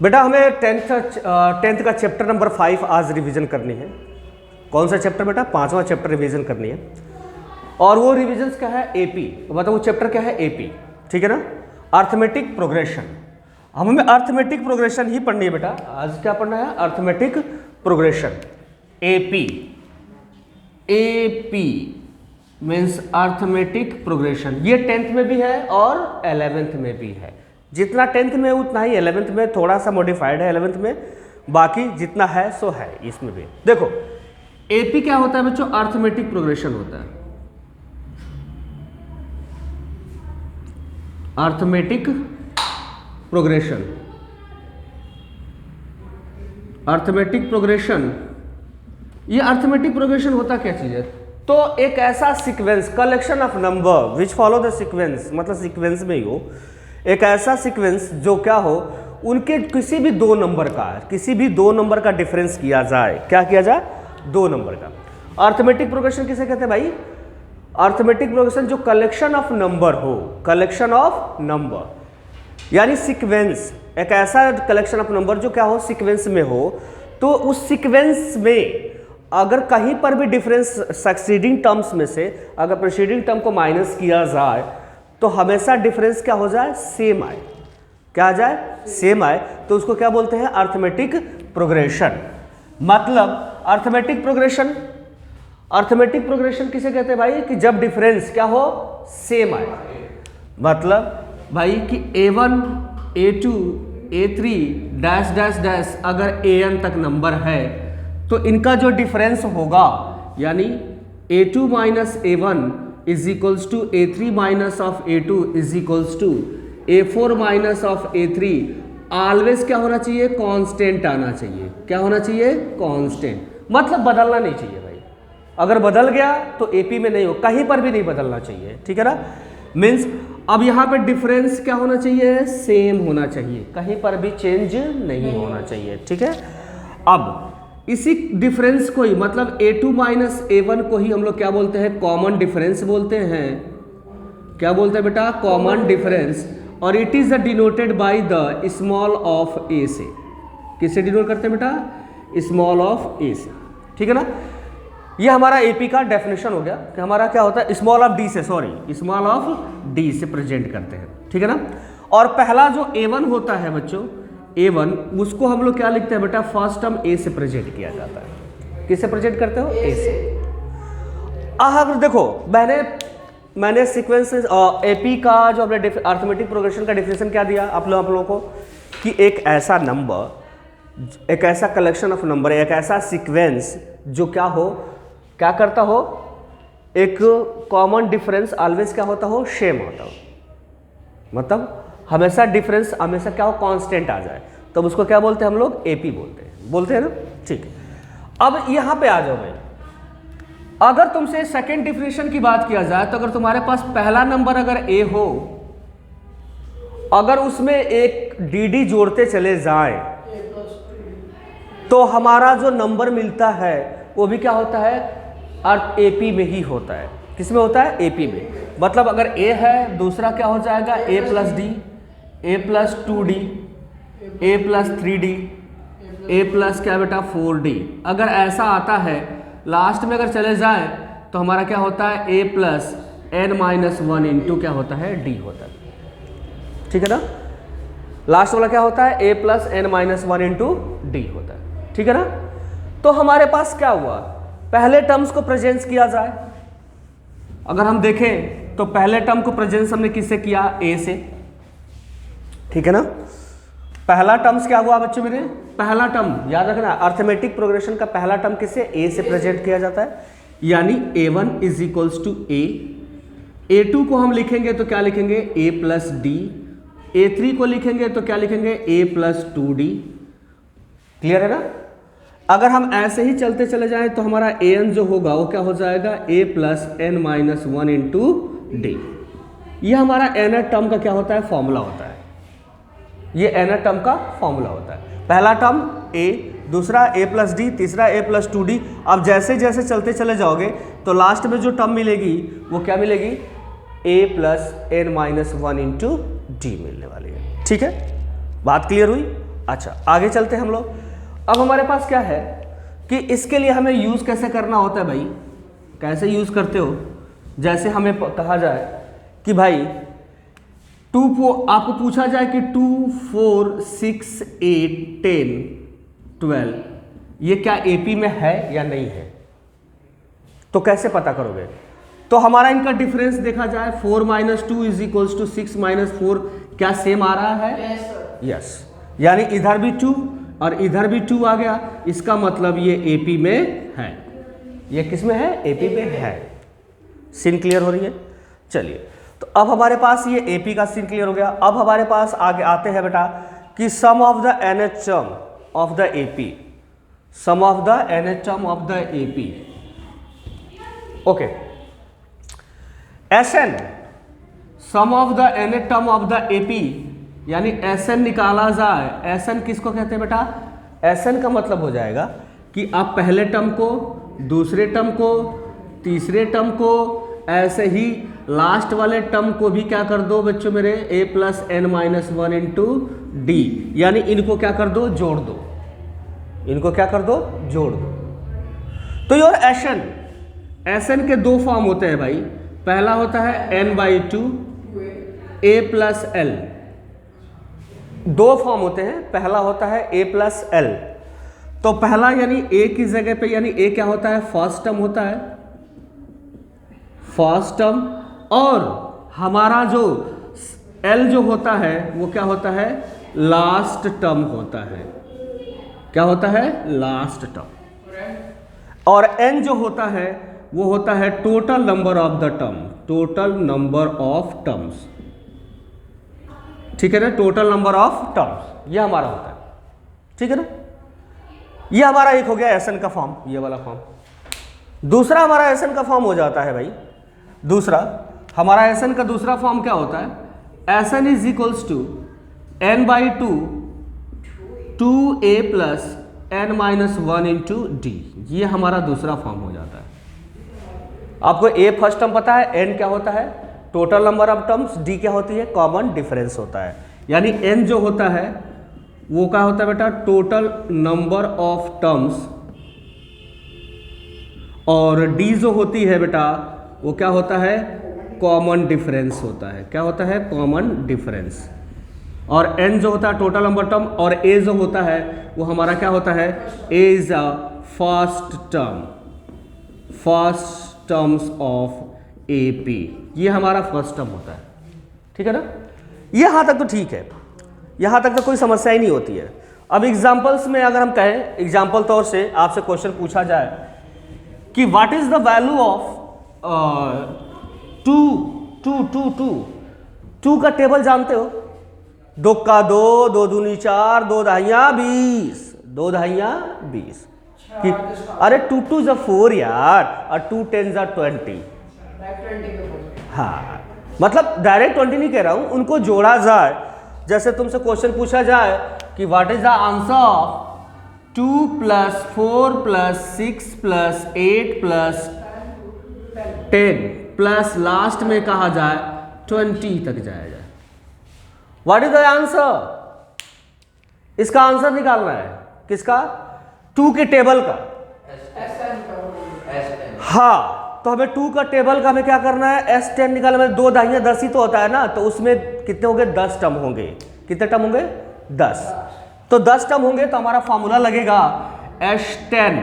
बेटा हमें टेंथ का चैप्टर नंबर 5 आज रिवीजन करनी है। कौन सा चैप्टर बेटा? 5वां चैप्टर रिवीजन करनी है। और वो रिवीजन क्या है? एपी। मतलब वो चैप्टर क्या है? एपी। ठीक है ना, अर्थमेटिक प्रोग्रेशन। हमें अर्थमेटिक प्रोग्रेशन ही पढ़नी है बेटा। आज क्या पढ़ना है? Arithmetic progression, AP. AP means arithmetic progression. ये 10th में भी है और 11th में भी है। जितना 10th में उतना ही 11th में, थोड़ा सा मॉडिफाइड है 11th में, बाकी जितना है सो है इसमें भी। देखो एपी क्या होता है बच्चों? अर्थमेटिक प्रोग्रेशन होता है। अर्थमेटिक प्रोग्रेशन, अर्थमेटिक प्रोग्रेशन, ये अर्थमेटिक प्रोग्रेशन होता क्या चीज है? तो एक ऐसा sequence, collection of number which follow the sequence, मतलब सीक्वेंस में ही हो, एक ऐसा सीक्वेंस जो क्या हो, उनके किसी भी दो नंबर का, किसी भी दो नंबर का डिफरेंस किया जाए। क्या किया जाए? दो नंबर का। अर्थमेटिक प्रोग्रेशन किसे कहते हैं भाई? अर्थमेटिक प्रोग्रेशन जो कलेक्शन ऑफ नंबर हो, कलेक्शन ऑफ नंबर यानी सीक्वेंस, एक ऐसा कलेक्शन ऑफ नंबर जो क्या हो, सीक्वेंस में हो। तो उस सीक्वेंस में अगर कहीं पर भी डिफरेंस सक्सीडिंग टर्म्स में से अगर प्रीसीडिंग टर्म को माइनस किया जाए तो हमेशा डिफरेंस क्या हो जाए? सेम आए। क्या आ जाए? सेम आए। तो उसको क्या बोलते हैं? Arithmetic progression. मतलब अर्थमेटिक प्रोग्रेशन, अर्थमेटिक प्रोग्रेशन किसे कहते हैं भाई? कि जब डिफरेंस क्या हो? सेम आए। मतलब भाई कि a1, a2, a3 dash dash dash अगर an तक नंबर है तो इनका जो डिफरेंस होगा यानी a2 minus a1 is equals to a3 minus of a2 is equals to a4 minus of a3, always क्या होना चाहिए? कांस्टेंट आना चाहिए। क्या होना चाहिए? कांस्टेंट। मतलब बदलना नहीं चाहिए भाई। अगर बदल गया तो एपी में नहीं हो, कहीं पर भी नहीं बदलना चाहिए। ठीक है ना, मीन्स अब यहाँ पे डिफरेंस क्या होना चाहिए? सेम होना चाहिए, कहीं पर भी चेंज नहीं होना चाहिए। ठीक है, अब इसी डिफरेंस को ही, मतलब a2 माइनस a1 को ही हम लोग क्या बोलते हैं? कॉमन डिफरेंस बोलते हैं। क्या बोलते हैं बेटा? Common difference. और it is denoted by the small of a say. किससे डिनोट करते हैं बेटा? स्मॉल ऑफ ए से। ठीक है ना, ये हमारा एपी का डेफिनेशन हो गया कि हमारा क्या होता है? स्मॉल ऑफ डी से, सॉरी स्मॉल ऑफ डी से प्रेजेंट करते हैं। ठीक है ना, और पहला जो a1 होता है बच्चों, a1, उसको हम लोग क्या लिखते हैं बेटा? फर्स्ट टर्म a से प्रेजेंट किया जाता है। किससे प्रेजेंट करते हो? a से। अगर देखो मैंने सीक्वेंस एपी का जो हमने अर्थमेटिक प्रोग्रेशन का डेफिनेशन क्या दिया आप लोगों को? कि एक ऐसा नंबर, एक ऐसा कलेक्शन ऑफ नंबर, एक ऐसा सीक्वेंस जो क्या हो, क्या करता हो? एक कॉमन डिफरेंस ऑलवेज क्या होता हो? सेम होता हो। मतलब हमेशा डिफरेंस हमेशा क्या हो? कांस्टेंट आ जाए, तब उसको क्या बोलते हैं हम लोग? एपी बोलते हैं ना। ठीक है, अब यहां पे आ जाओ भाई। अगर तुमसे सेकंड डिफिनेशन की बात किया जाए तो अगर तुम्हारे पास पहला नंबर अगर a हो, अगर उसमें एक dd जोड़ते चले जाए तो हमारा जो नंबर मिलता है वो भी क्या होता है? अर्थ एपी में ही होता है। किस में होता है? एपी में। मतलब अगर a है, दूसरा क्या हो जाएगा? a plus D, a plus 2d, a plus 3d, a plus क्या बेटा? 4d। अगर ऐसा आता है, लास्ट में अगर चले जाए तो हमारा क्या होता है? a plus n minus 1 into क्या होता है? d होता है। ठीक है ना, लास्ट वाला क्या होता है? a plus n minus 1 into d होता है। ठीक है ना, तो हमारे पास क्या हुआ? पहले टर्म्स को प्रेजेंस किया जाए। अगर हम देखें तो पहले टर्म को प्रेजेंस हमने किससे किया? a से। ठीक है ना, पहला टर्म्स क्या हुआ बच्चों मेरे? पहला टर्म याद रखना, अर्थमेटिक प्रोग्रेशन का पहला टर्म किससे? a से प्रेजेंट किया जाता है। यानी a1 is equals to a, a2 को हम लिखेंगे तो क्या लिखेंगे? a प्लस डी, a3 को लिखेंगे तो क्या लिखेंगे? a plus 2d। क्लियर है ना? अगर हम ऐसे ही चलते चले जाएं तो हमारा an जो होगा वो क्या हो जाएगा? a plus n minus 1 into D. ये हमारा nth टर्म का क्या होता है? फॉर्मूला होता है। ये nth टर्म का फॉर्मूला होता है। पहला टर्म a, दूसरा a प्लस डी, तीसरा a प्लस 2d। अब जैसे जैसे चलते चले जाओगे तो लास्ट में जो टर्म मिलेगी वो क्या मिलेगी? a plus n minus 1 into D मिलने वाली है। ठीक है, बात क्लियर हुई? अच्छा आगे चलते हैं हम लोग। अब हमारे पास क्या है कि इसके लिए हमें यूज़ कैसे करना होता है भाई, कैसे यूज़ करते हो, जैसे हमें कहा जाए कि भाई आपको पूछा जाए कि 2 4 6 8 10 12 ये क्या एपी में है या नहीं है, तो कैसे पता करोगे? तो हमारा इनका डिफरेंस देखा जाए 4 - 2 = 6 - 4 क्या सेम आ रहा है? यस, यानी इधर भी 2 और इधर भी 2 आ गया, इसका मतलब ये एपी में है। ये किस में है? एपी में है। सीन क्लियर हो रही है? चलिए, तो अब हमारे पास ये एपी का सीन क्लियर हो गया। अब हमारे पास आगे आते हैं बेटा कि sum of the nth term of the AP, sum of the nth term of the AP. Okay, Sn sum of the nth term of the AP, यानी Sn निकाला जाए। Sn किसको कहते हैं बेटा? Sn का मतलब हो जाएगा कि आप पहले टर्म को, दूसरे टर्म को, तीसरे टर्म को, ऐसे ही लास्ट वाले टर्म को भी क्या कर दो बच्चों मेरे, a + n - 1 × d, यानी इनको क्या कर दो? जोड़ दो। इनको क्या कर दो? जोड़ दो। तो योर Sn के दो फॉर्म होते हैं भाई। पहला होता है n/2 a + l, दो फॉर्म होते हैं। पहला होता है a + l, तो पहला यानी a की जगह पे, यानी a क्या होता है? फर्स्ट टर्म होता है, फर्स्ट टर्म। और हमारा जो l जो होता है वो क्या होता है? लास्ट टर्म होता है। क्या होता है? Last term. और n जो होता है वो होता है total number of the term, total number of terms. ठीक है ना? टोटल नंबर ऑफ टर्म्स ये हमारा होता है। ठीक है ना? ये हमारा एक हो गया Sn का फॉर्म, ये वाला फॉर्म। दूसरा हमारा Sn का फॉर्म हो जाता है भाई, दूसरा हमारा Sn का दूसरा फॉर्म क्या होता है? Sn = n/2 2a + n - 1 × d, ये हमारा दूसरा फॉर्म हो जाता है। आपको a फर्स्ट टर्म पता है, n क्या होता है? Total number of terms, d क्या होती है? कॉमन डिफरेंस होता है। यानी n जो होता है वो क्या होता है बेटा? टोटल नंबर ऑफ टर्म्स, और d जो होती है बेटा वो क्या होता है? कॉमन डिफरेंस होता है। क्या होता है? Common difference. और n जो होता है टोटल नंबर टर्म, और a जो होता है वो हमारा क्या होता है? a is a first term, first terms of AP, ये हमारा फर्स्ट टर्म होता है। ठीक है ना? यहाँ तक तो ठीक है, यहाँ तक तो कोई समस्या ही नहीं होती है। अब एग्जाम्पल्स में अगर हम कहें, एग्जाम्पल तौर से आपसे क्वेश्चन पूछा जाए कि what is the value of 2 का टेबल जानते हो? 2 का 2, 2 दूनी 4, 2 दहाइयाँ 20, 2 दहाइयाँ 20। अरे 2 2 = 4 यार, और 2 10 = 20। हाँ, मतलब डायरेक्ट 20 नहीं कह रहा हूं, उनको जोड़ा जाए। जैसे तुमसे क्वेश्चन पूछा जाए कि what is the answer of 2 + 4 + 6 + 8 + 10 plus last में कहा जाए 20 तक जाया जाए, व्हाट इज द आंसर? इसका आंसर निकालना है। किसका? 2 के टेबल का। हाँ, तो हमें 2 का टेबल का हमें क्या करना है? S10 निकालना है। 2 दहाइयाँ 10 ही तो होता है ना, तो उसमें कितने होंगे? 10 टर्म होंगे। कितने टर्म होंगे? 10। तो 10 टर्म होंगे तो हमारा फॉर्मूला लगेगा S10,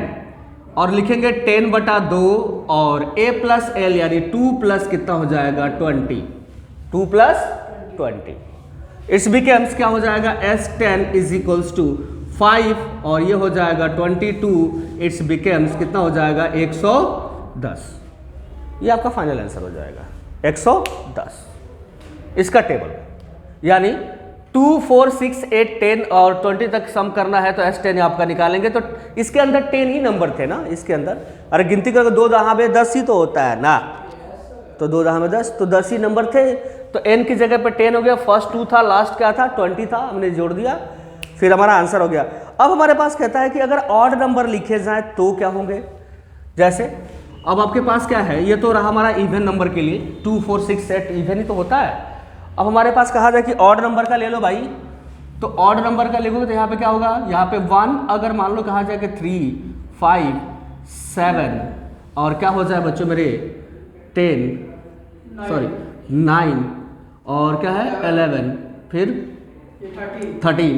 और लिखेंगे 10/2 और a + l, यानी 2 + कितना हो जाएगा? 20। 2 + 20 इट्स बिकम्स क्या हो जाएगा? S10 = 5 और ये हो जाएगा 22, इट्स बिकम्स कितना हो जाएगा? 110। ये आपका फाइनल आंसर हो जाएगा 110 इसका टेबल। यानी 2 4 6 8 10 और 20 तक सम करना है तो S10 आपका निकालेंगे। तो इसके अंदर 10 ही नंबर थे ना इसके अंदर। अरे गिनती करके 2 दहा में 10 ही तो होता है ना, तो 2 दहा में 10, तो 10 ही नंबर थे। तो n की जगह पे 10 हो गया। फर्स्ट 2 था, लास्ट क्या था? 20 था, हमने जोड़ दिया, फिर हमारा आंसर हो गया। अब हमारे पास कहता है कि अगर ऑड नंबर लिखे जाए तो क्या होंगे? जैसे अब आपके पास क्या है? ये तो रहा हमारा इवन नंबर के लिए 2 4 6 8 इवन ही तो होता है। अब हमारे पास कहा जाए कि ऑड नंबर का ले लो भाई, तो ऑड नंबर का लिखोगे तो यहाँ पे क्या होगा, यहाँ पे 1 अगर मान लो कहा जाए कि 3, 5, 7 और क्या हो जाए बच्चों मेरे 9 और क्या है 11 फिर 13।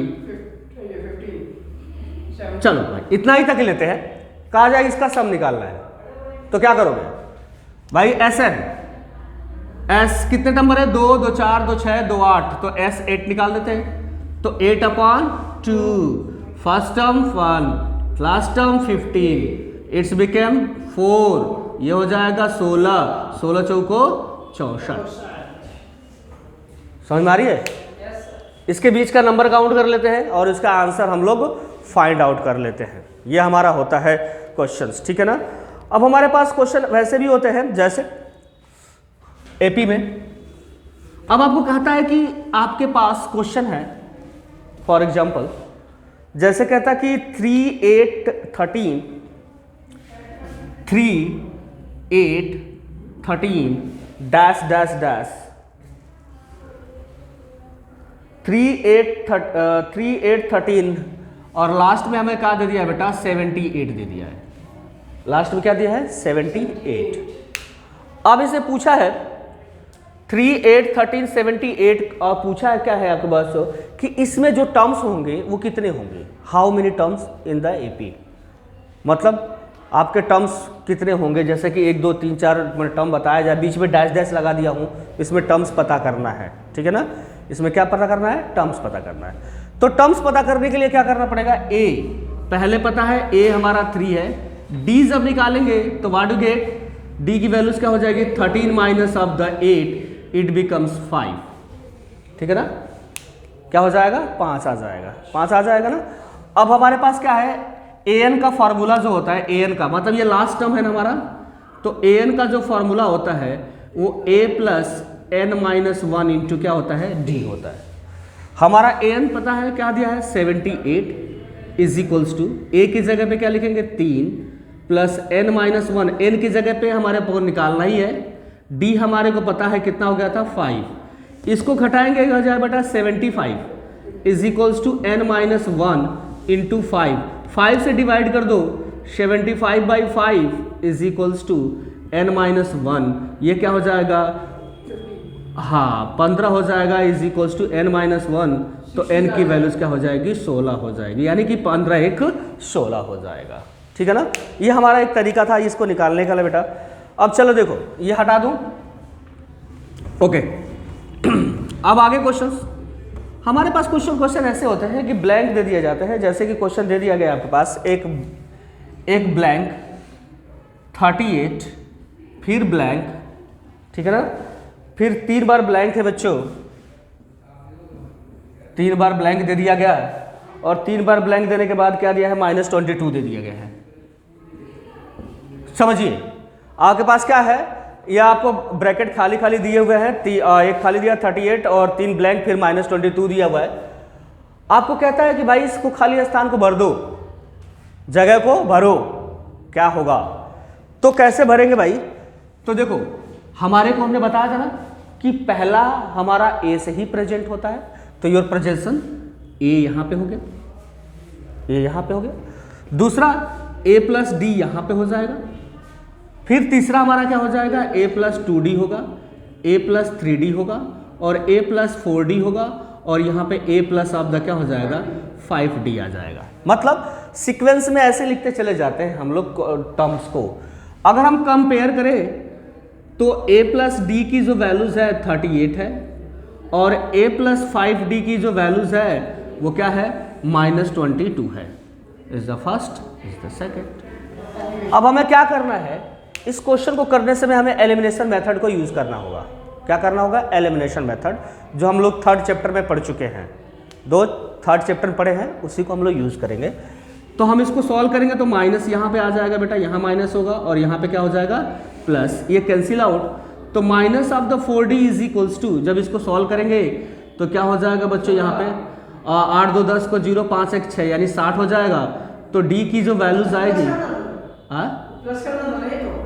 चलो भाई इतना ही तक लेते हैं। कहा जाए इसका सम निकालना है तो क्या करोगे भाई, एस कितने नंबर है, 2, 2, 4, 2, 6, 2, 8, तो एस 8 निकाल देते हैं। तो 8/2, first term 1, last term 15, it's became 4, ये हो जाएगा 16, 16 चौको 64। समझ में आ रही है? इसके बीच का नंबर काउंट कर लेते हैं और इसका आंसर हम लोग फाइंड आउट कर लेते हैं। ये हमारा होता है क्वेश्चंस, ठीक है ना। अब हमारे पास क्वेश्चन वैसे भी होते हैं जैसे एपी में। अब आपको कहता है कि आपके पास क्वेश्चन है, फॉर एग्जांपल जैसे कहता कि 3, 8, 13 डैश डैश डैश 3, 8, 13 और लास्ट में हमें क्या दे दिया है बेटा 78 दे दिया है। लास्ट में क्या दिया है 78। अब इसे पूछा है 3, 8, 13, 78 और पूछा है क्या है आपके पास कि इसमें जो टर्म्स होंगे वो कितने होंगे, how many terms in the AP, मतलब आपके टर्म्स कितने होंगे। जैसे कि 1, 2, 3, 4 टर्म बताया जाए, बीच में डैश डैश लगा दिया हूँ, इसमें टर्म्स पता करना है, ठीक है ना। इसमें क्या पता करना है, टर्म्स पता करना है। तो टर्म्स पता करने के लिए क्या करना पड़ेगा, ए पहले पता है, ए हमारा 3 है, डी जब निकालेंगे तो व्हाट यू गेट, डी की वैल्यूज क्या हो जाएगी 13 minus of the 8 it becomes 5, ठीक है ना। क्या हो जाएगा 5 आ जाएगा, 5 आ जाएगा ना। अब हमारे पास क्या है, an का फॉर्मूला जो होता है, an का मतलब ये लास्ट टर्म है ना हमारा, तो an का जो फॉर्मूला होता है वो a प्लस n-1 इंटू क्या होता है d होता है। हमारा an पता है क्या दिया है 78 इज इक्वल्स टू a की जगह पे क्या लिखेंगे 3 प्लस n-1, n की जगह पे हमारे को निकालना ही है, d हमारे को पता है कितना हो गया था 5, इसको घटाएंगे हो जाए बेटा 75 is equals to n-1 into 5 से डिवाइड कर दो, 75/5 इज इक्वल्स टू n-1, ये क्या हो जाएगा, हाँ 15 हो जाएगा इज इक्वल्स टू n-1, तो n की वैल्यूज क्या हो जाएगी 16 हो जाएगी, यानी कि 15 एक 16 हो जाएगा, ठीक है ना। ये हमारा एक तरीका था इसको निकालने का बेटा। अब चलो देखो ये हटा दूं, ओके। अब आगे क्वेश्चंस, हमारे पास क्वेश्चन ऐसे होते हैं कि ब्लैंक दे दिए जाते हैं। जैसे कि क्वेश्चन दे दिया गया आपके पास एक ब्लैंक 38 फिर ब्लैंक, ठीक है ना, फिर 3 बार ब्लैंक है बच्चों, 3 बार ब्लैंक दे दिया गया और 3 बार ब्लैंक देने के बाद क्या दिया है -22 दे दिया गया है। समझिए आपके पास क्या है, या आपको ब्रैकेट खाली खाली दिए हुए हैं, एक खाली दिया 38 और 3 ब्लैंक फिर -22 दिया हुआ है। आपको कहता है कि भाई इसको खाली स्थान को भर दो, जगह को भरो, क्या होगा। तो कैसे भरेंगे भाई, तो देखो हमारे को हमने बताया था ना कि पहला हमारा ए से ही प्रेजेंट होता है, तो योर प्रेजेंशन ए यहां पे हो गया, ए यहां पे हो गया। दूसरा a प्लस डी यहां पे हो जाएगा, फिर तीसरा हमारा क्या हो जाएगा a प्लस 2d होगा, a प्लस 3d होगा और a प्लस 4d होगा और यहाँ पे a प्लस ऑफ द क्या हो जाएगा 5d आ जाएगा। मतलब सीक्वेंस में ऐसे लिखते चले जाते हैं हम लोग टर्म्स को। अगर हम कंपेयर करें तो a प्लस डी की जो वैल्यूज है 38 है और a प्लस 5d की जो वैल्यूज है वो क्या है -22 है। Is the first, is the second. अब हमें क्या करना है, इस क्वेश्चन को करने से हमें एलिमिनेशन मेथड को यूज करना होगा। क्या करना होगा, एलिमिनेशन मेथड, जो हम लोग 3rd चैप्टर में पढ़ चुके हैं, 2 3rd चैप्टर पढ़े हैं, उसी को हम लोग यूज करेंगे। तो हम इसको सॉल्व करेंगे तो माइनस यहाँ पे आ जाएगा बेटा, यहाँ माइनस होगा और यहाँ पे क्या हो जाएगा प्लस, ये कैंसिल आउट, तो minus of the 4d is equals to, जब इसको सॉल्व करेंगे तो क्या हो जाएगा बच्चों, यहाँ पे 8 2 10 को 0 5 1 6 यानी 60 हो जाएगा। तो d की जो वैल्यूज आएगी,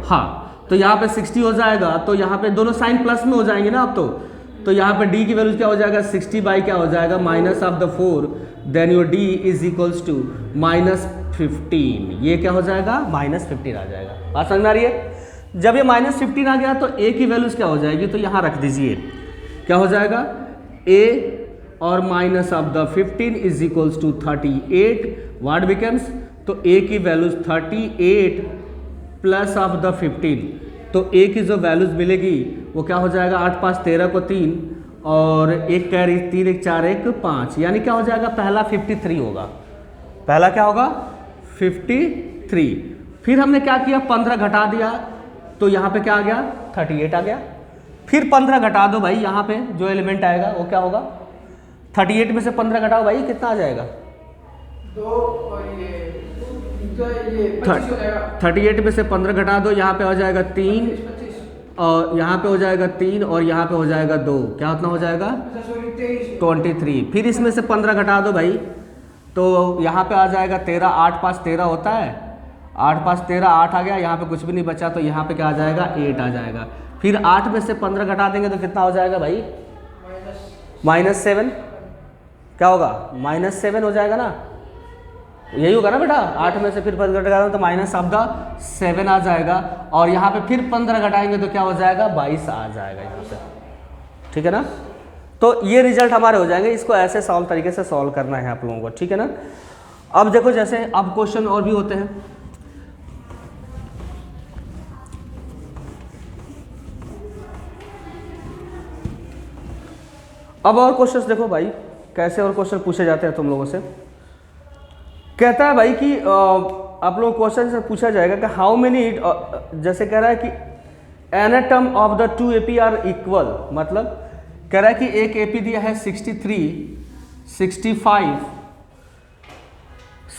हाँ तो यहाँ पे 60 हो जाएगा, तो यहाँ पे दोनों साइन प्लस में हो जाएंगे ना अब तो तो यहाँ पे d की वैल्यू क्या हो जाएगा 60 बाई क्या हो जाएगा minus of the 4, then your d is equals to -15। ये क्या हो जाएगा -15 आ जाएगा। बात समझ में आ रही है। जब ये -15 आ गया तो a की वैल्यूज क्या हो जाएगी, तो यहाँ रख दीजिए, क्या हो जाएगा a और minus of the 15 is equals to 38। What becomes, तो a की वैल्यूज 38 प्लस ऑफ द 15, तो a की जो वैल्यूज मिलेगी वो क्या हो जाएगा 8 5 13 को 3 और 1 कैरी 3 1 4 1 5, यानी क्या हो जाएगा पहला 53 होगा। पहला क्या होगा 53। फिर हमने क्या किया 15 घटा दिया, तो यहाँ पे क्या आ गया 38 आ गया। फिर 15 घटा दो भाई, यहाँ पे जो एलिमेंट आएगा वो क्या होगा 38 में से 15 घटाओ भाई, कितना आ जाएगा 38 में से 15 घटा दो, यहाँ पे हो जाएगा 3 और यहाँ पे हो जाएगा 3 और यहाँ पे हो जाएगा 2, क्या उतना हो जाएगा 23। फिर इसमें से 15 घटा दो भाई, तो यहाँ पे आ जाएगा 13, 8 5 13 होता है, 8 5 13 8 आ गया, यहाँ पे कुछ भी नहीं बचा, तो यहाँ पे क्या आ जाएगा 8 आ जाएगा। फिर 8 में से 15 घटा देंगे तो कितना हो जाएगा भाई -7, क्या होगा -7 हो जाएगा ना, यही होगा ना बेटा। 8 में से फिर 15 घटाएंगे तो माइनस ऑफ द 7 आ जाएगा, और यहाँ पे फिर 15 घटाएंगे तो क्या हो जाएगा 22 आ जाएगा यहाँ से, ठीक है ना। तो ये रिजल्ट हमारे हो जाएंगे। इसको ऐसे सॉल्व तरीके से सॉल्व करना है आप लोगों को, ठीक है ना। अब देखो जैसे अब क्वेश्चन और भी होते हैं, अब और क्वेश्चंस देखो भाई कैसे और क्वेश्चन पूछे जाते हैं तुम लोगों से। कहता है भाई कि आप लोग क्वेश्चन से पूछा जाएगा कि हाउ मेनी, जैसे कह रहा है कि nth term of the 2 AP are equal, मतलब कह रहा है कि एक AP दिया है 63, 65,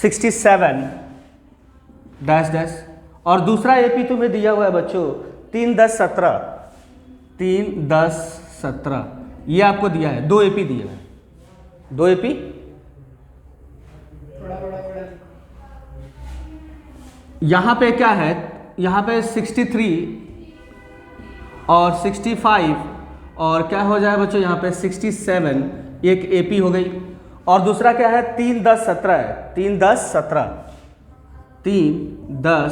67 डैश डैश, और दूसरा AP तुम्हें दिया हुआ है बच्चों 3 10 17, 3 10 17, ये आपको दिया है 2 AP दिया है, 2 AP यहाँ पे क्या है, यहाँ पे 63 और 65 और क्या हो जाए बच्चों यहाँ पे 67, एक AP हो गई, और दूसरा क्या है 3 10 17 है, 3 10 17, 3 10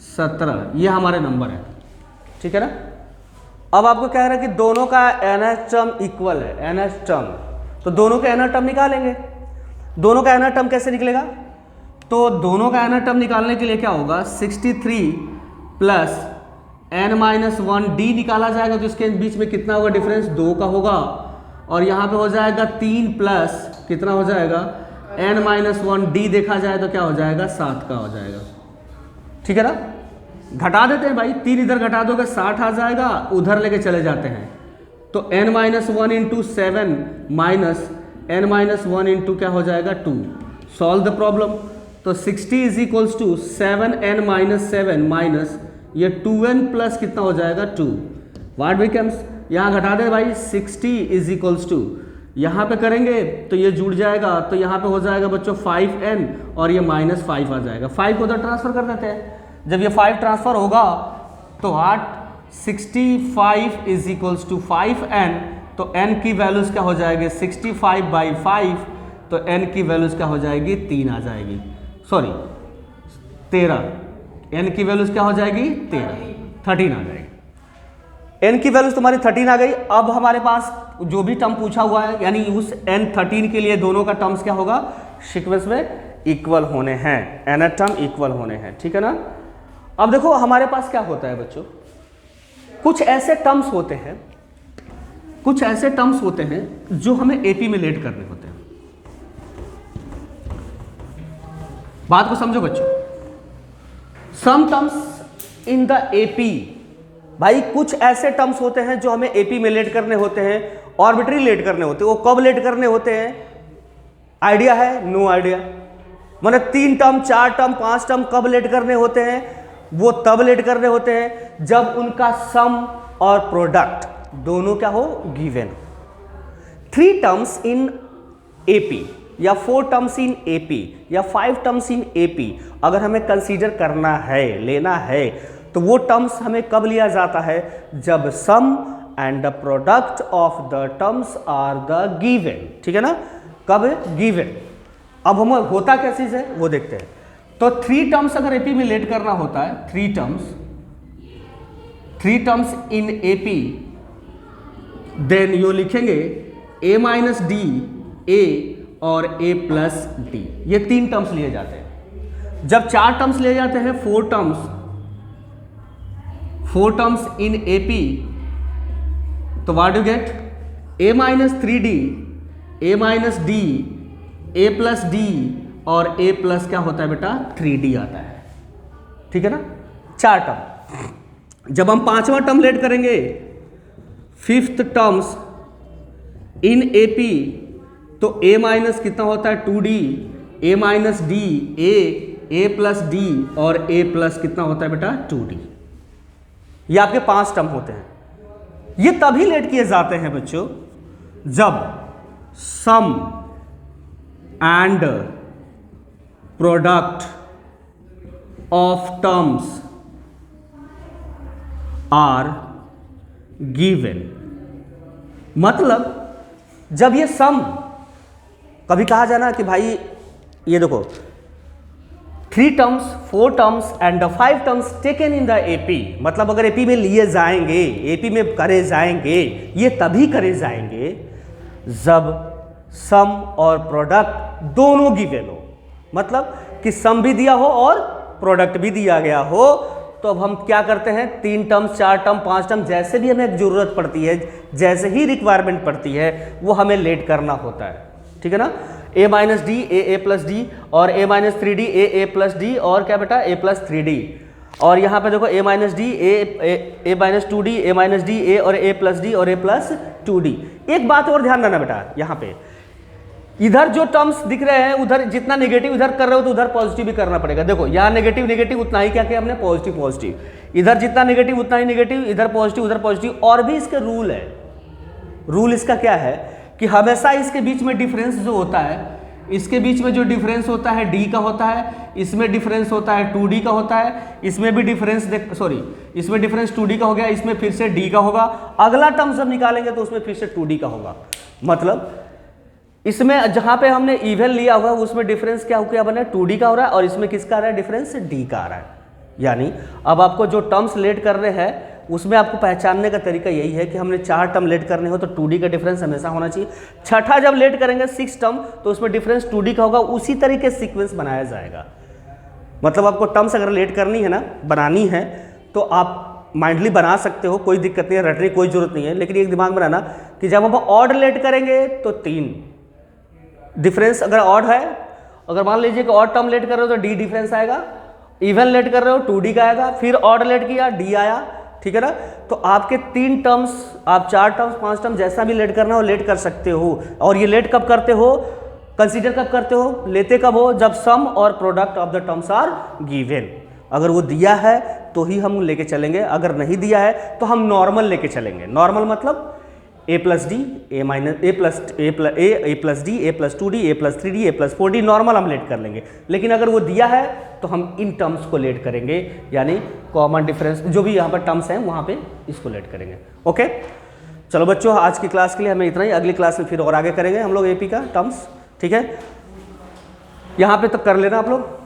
17, ये हमारे नंबर है, ठीक है ना। अब आपको कह रहा है कि दोनों का एनाटम इक्वल है, एनाटम, तो दोनों का एनाटम निकालेंगे। दोनों का एनाटम कैसे निकलेगा, तो दोनों का एनाटम निकालने के लिए क्या होगा 63 प्लस n-1 d निकाला जाएगा, तो इसके बीच में कितना होगा डिफरेंस 2 का होगा, और यहाँ पे हो जाएगा 3 प्लस कितना हो जाएगा n-1 d देखा जाए तो क्या हो जाएगा 7 का हो जाएगा, ठीक है ना। घटा देते हैं भाई, 3 इधर घटा दोगे 60 आ जाएगा, उधर लेके चले जाते हैं, तो n-1 into 7 minus n-1 into क्या हो जाएगा 2। सॉल्व द प्रॉब्लम, तो 60 is equals to 7n-7 minus ये 2n प्लस कितना हो जाएगा 2। व्हाट बिकम्स, यहाँ घटा दे भाई 60 इज इक्वल्स टू, यहाँ पे करेंगे तो ये जुड़ जाएगा, तो यहाँ पे हो जाएगा बच्चों 5n और ये -5 आ जाएगा। 5 को उधर ट्रांसफर कर देते हैं, जब ये 5 ट्रांसफर होगा तो 65 इज इक्वल्स टू 5n, तो n की वैल्यूज क्या हो जाएगी 65/5, तो n की वैल्यूज क्या हो जाएगी 3 आ जाएगी, सॉरी 13, n की वैल्यूज क्या हो जाएगी 13 आ जाएगी। n की वैल्यूज तुम्हारी 13 आ गई। अब हमारे पास जो भी टर्म पूछा हुआ है, यानी उस n13 के लिए दोनों का टर्म्स क्या होगा सीक्वेंस में इक्वल होने हैं, एनाटम इक्वल होने हैं, ठीक है ना। अब देखो हमारे पास क्या होता है बच्चों, कुछ ऐसे टर्म्स होते हैं, कुछ ऐसे टर्म्स होते हैं जो हमें AP में लेट करने होते हैं। बात को समझो बच्चों, some terms in the AP, भाई कुछ ऐसे टर्म्स होते हैं जो हमें AP में लेट करने होते हैं, ऑर्बिट्री लेट करने होते हैं। वो कब लेट करने होते हैं, आइडिया है, नो आइडिया, मतलब 3 टर्म 4 टर्म 5 टर्म कब लेट करने होते हैं, वो तब लेट करने होते हैं जब उनका सम और प्रोडक्ट दोनों क्या हो गिवन। 3 टर्म्स इन AP या 4 टर्म्स इन AP या 5 टर्म्स इन AP अगर हमें कंसीडर करना है, लेना है, तो वो टर्म्स हमें कब लिया जाता है, जब sum and the product of the terms are the given. ठीक है ना, कब है गिवन। अब हम होता क्या चीज है वो देखते हैं। तो 3 टर्म्स अगर एपी में लेट करना होता है, 3 terms in AP, then you लिखेंगे a माइनस डी ए और a प्लस डी, ये 3 टर्म्स लिए जाते हैं। जब 4 टर्म्स लिए जाते हैं, 4 टर्म्स इन एपी, तो what you get, a minus 3d, a minus D, a plus d और a प्लस क्या होता है बेटा 3d आता है। ठीक है ना, 4 टर्म। जब हम 5वां टर्म लेट करेंगे, 5th टर्म्स इन एपी, तो a माइनस कितना होता है 2d, a minus D, a plus d और a प्लस कितना होता है बेटा 2d। ये आपके 5 टर्म होते हैं। ये तभी लेट किए जाते हैं बच्चों जब sum and product of terms are given. मतलब जब ये सम, कभी कहा जाना कि भाई ये देखो 3 terms, 4 terms and 5 terms taken in the AP, मतलब अगर एपी में लिए जाएंगे, एपी में करे जाएंगे, ये तभी करे जाएंगे जब सम और प्रोडक्ट दोनों गिवन हो। मतलब कि सम भी दिया हो और प्रोडक्ट भी दिया गया हो। तो अब हम क्या करते हैं, 3 टर्म्स, 4 टर्म, 5 टर्म, जैसे भी हमें जरूरत पड़ती है, जैसे ही रिक्वायरमेंट पड़ती है, वो हमें लेट करना होता है। ठीक है ना, a minus d, A plus d और a minus 3d, A plus d और क्या बेटा a प्लस 3d। और यहाँ पे देखो a minus d, a minus 2d, a minus d, a और a प्लस डी और a प्लस 2d। एक बात और ध्यान रखना बेटा, यहाँ पे इधर जो टर्म्स दिख रहे हैं, उधर जितना नेगेटिव इधर कर रहे हो तो उधर पॉजिटिव भी करना पड़ेगा। देखो यहाँ नेगेटिव उतना ही क्या किया हमने, पॉजिटिव, इधर जितना नेगेटिव उतना ही नेगेटिव, इधर पॉजिटिव उधर पॉजिटिव। और भी इसके रूल है। रूल इसका क्या है कि हमेशा इसके बीच में डिफरेंस जो होता है, इसके बीच में जो डिफरेंस होता है d का होता है, इसमें डिफरेंस होता है 2d का होता है, इसमें भी डिफरेंस इसमें डिफरेंस 2d का हो गया, इसमें फिर से d का होगा। अगला टर्म जब निकालेंगे तो उसमें फिर से 2d का होगा। मतलब इसमें जहां पे हमने इवन लिया हुआ है उसमें डिफरेंस क्या बना है 2d का हो रहा है, और इसमें किसका आ रहा है डिफरेंस d का आ रहा है। यानी अब आपको जो टर्म्स लेट कर रहे हैं उसमें आपको पहचानने का तरीका यही है कि हमने 4 टर्म लेट करने हो तो 2d का डिफरेंस हमेशा होना चाहिए। छठा जब लेट करेंगे 6 टर्म तो उसमें डिफरेंस 2d का होगा। उसी तरीके से सीक्वेंस बनाया जाएगा। मतलब आपको टर्म्स अगर लेट करनी है ना, बनानी है, तो आप माइंडली बना सकते हो, कोई दिक्कत नहीं है, रटने की कोई जरूरत नहीं है। लेकिन एक दिमाग बनाना कि जब हम ऑड लेट करेंगे तो 3 डिफरेंस, अगर ऑड है, अगर मान लीजिए कि ऑड टर्म लेट कर रहे हो तो d डिफरेंस आएगा, इवन लेट कर रहे हो 2d का आएगा, फिर ऑड लेट किया d आया। ठीक है ना, तो आपके 3 टर्म्स, आप 4 टर्म्स 5 टर्म्स जैसा भी लेट करना हो लेट कर सकते हो। और ये लेट कब करते हो, कंसीडर कब करते हो, लेते कब हो, जब सम और product of the terms are given. अगर वो दिया है तो ही हम लेके चलेंगे, अगर नहीं दिया है तो हम नॉर्मल लेके चलेंगे। नॉर्मल मतलब a plus D, a minus A plus D, A plus 2d, A plus 3d, A plus 4d, normal हम लेट कर लेंगे। लेकिन अगर वो दिया है तो हम इन टर्म्स को लेट करेंगे, यानी कॉमन डिफरेंस जो भी यहाँ पर टर्म्स हैं वहाँ पे इसको लेट करेंगे। ओके, चलो बच्चों आज की क्लास के लिए हमें इतना ही। अगली क्लास में फिर और आगे करेंगे हम लोग एपी का टर्म्स। ठीक है, यहाँ पे तो कर लेना आप लोग।